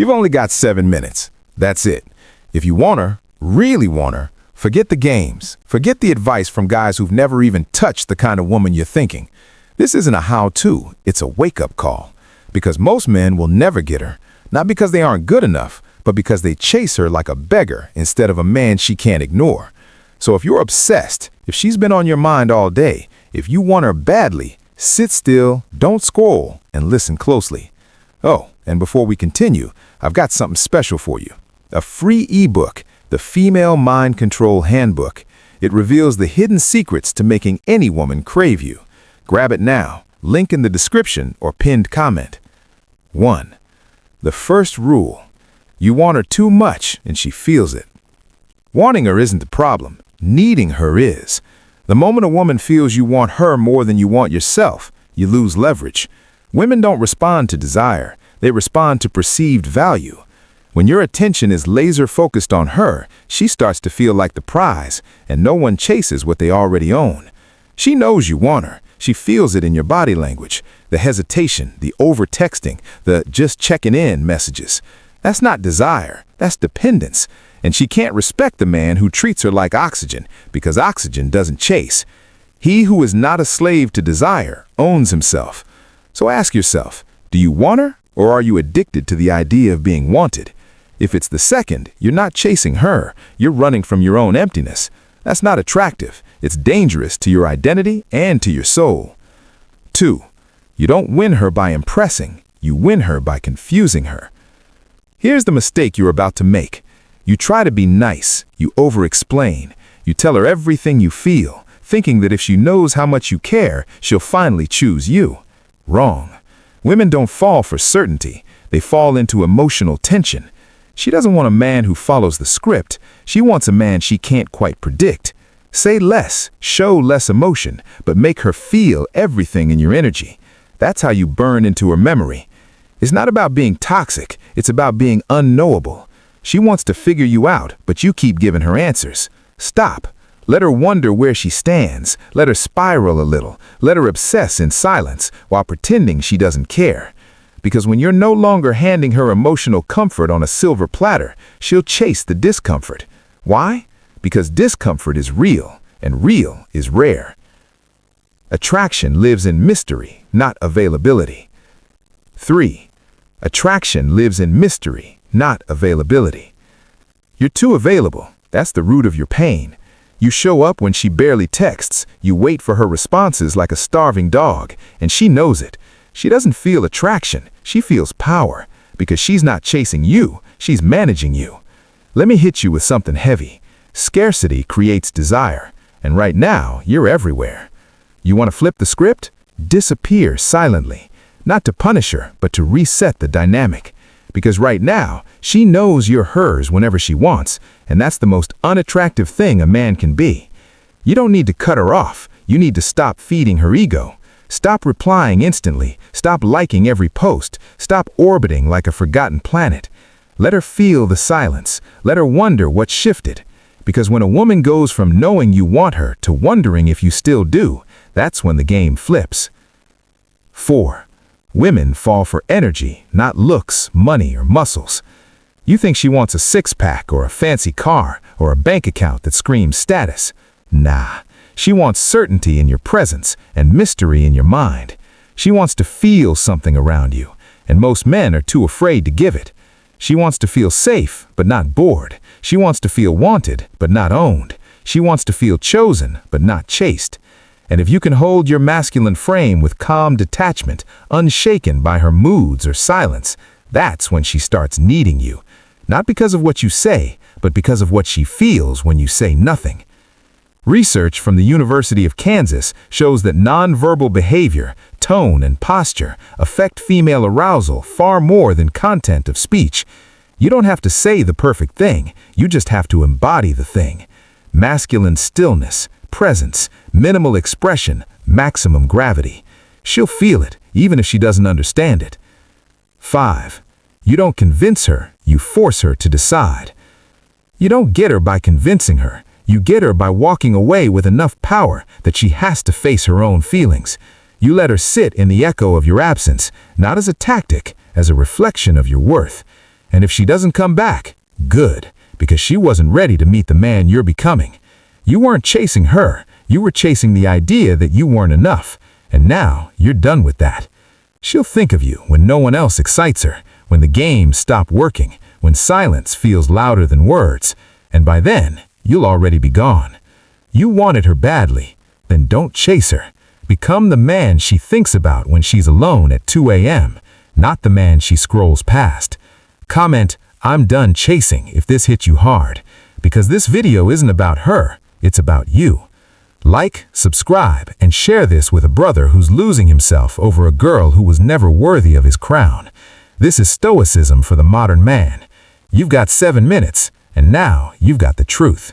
You've only got 7 minutes. That's it. If you want her, really want her, forget the games. Forget the advice from guys who've never even touched the kind of woman you're thinking. This isn't a how-to, it's a wake-up call. Because most men will never get her, not because they aren't good enough, but because they chase her like a beggar instead of a man she can't ignore. So if you're obsessed, if she's been on your mind all day, if you want her badly, sit still, don't scroll, and listen closely. Oh, and before we continue, I've got something special for you. A free ebook, the Female Mind Control Handbook. It reveals the hidden secrets to making any woman crave you. Grab it now. Link in the description or pinned comment. 1. The first rule. You want her too much and she feels it. Wanting her isn't the problem. Needing her is. The moment a woman feels you want her more than you want yourself, you lose leverage. Women don't respond to desire. They respond to perceived value. When your attention is laser-focused on her, she starts to feel like the prize, and no one chases what they already own. She knows you want her. She feels it in your body language, the hesitation, the over-texting, the just checking in messages. That's not desire, that's dependence. And she can't respect the man who treats her like oxygen, because oxygen doesn't chase. He who is not a slave to desire owns himself. So ask yourself, do you want her, or are you addicted to the idea of being wanted? If it's the second, you're not chasing her, you're running from your own emptiness. That's not attractive. It's dangerous to your identity and to your soul. 2. You don't win her by impressing, you win her by confusing her. Here's the mistake you're about to make. You try to be nice, you over-explain, you tell her everything you feel, thinking that if she knows how much you care, she'll finally choose you. Wrong. Women don't fall for certainty, they fall into emotional tension. She doesn't want a man who follows the script, she wants a man she can't quite predict. Say less, show less emotion, but make her feel everything in your energy. That's how you burn into her memory. It's not about being toxic, it's about being unknowable. She wants to figure you out, but you keep giving her answers. Stop. Let her wonder where she stands. Let her spiral a little. Let her obsess in silence while pretending she doesn't care. Because when you're no longer handing her emotional comfort on a silver platter, she'll chase the discomfort. Why? Because discomfort is real, and real is rare. Attraction lives in mystery, not availability. 3. Attraction lives in mystery, not availability. You're too available. That's the root of your pain. You show up when she barely texts. You wait for her responses like a starving dog, and she knows it. She doesn't feel attraction. She feels power, because she's not chasing you. She's managing you. Let me hit you with something heavy. Scarcity creates desire, and right now, you're everywhere. You want to flip the script? Disappear silently. Not to punish her, but to reset the dynamic. Because right now, she knows you're hers whenever she wants, and that's the most unattractive thing a man can be. You don't need to cut her off. You need to stop feeding her ego. Stop replying instantly. Stop liking every post. Stop orbiting like a forgotten planet. Let her feel the silence. Let her wonder what shifted. Because when a woman goes from knowing you want her to wondering if you still do, that's when the game flips. 4. Women fall for energy, not looks, money, or muscles. You think she wants a six-pack or a fancy car or a bank account that screams status. Nah, she wants certainty in your presence and mystery in your mind. She wants to feel something around you, and most men are too afraid to give it. She wants to feel safe, but not bored. She wants to feel wanted, but not owned. She wants to feel chosen, but not chased. And if you can hold your masculine frame with calm detachment, unshaken by her moods or silence, that's when she starts needing you. Not because of what you say, but because of what she feels when you say nothing. Research from the University of Kansas shows that nonverbal behavior, tone, and posture affect female arousal far more than content of speech. You don't have to say the perfect thing, you just have to embody the thing. Masculine stillness, presence, minimal expression, maximum gravity. She'll feel it, even if she doesn't understand it. 5. You don't convince her, you force her to decide. You don't get her by convincing her. You get her by walking away with enough power that she has to face her own feelings. You let her sit in the echo of your absence, not as a tactic, as a reflection of your worth. And if she doesn't come back, good, because she wasn't ready to meet the man you're becoming. You weren't chasing her, you were chasing the idea that you weren't enough, and now you're done with that. She'll think of you when no one else excites her, when the games stop working, when silence feels louder than words, and by then, you'll already be gone. You wanted her badly, then don't chase her. Become the man she thinks about when she's alone at 2 a.m., not the man she scrolls past. Comment, "I'm done chasing," if this hit you hard, because this video isn't about her, it's about you. Like, subscribe, and share this with a brother who's losing himself over a girl who was never worthy of his crown. This is Stoicism for the modern man. You've got 7 minutes, and now you've got the truth.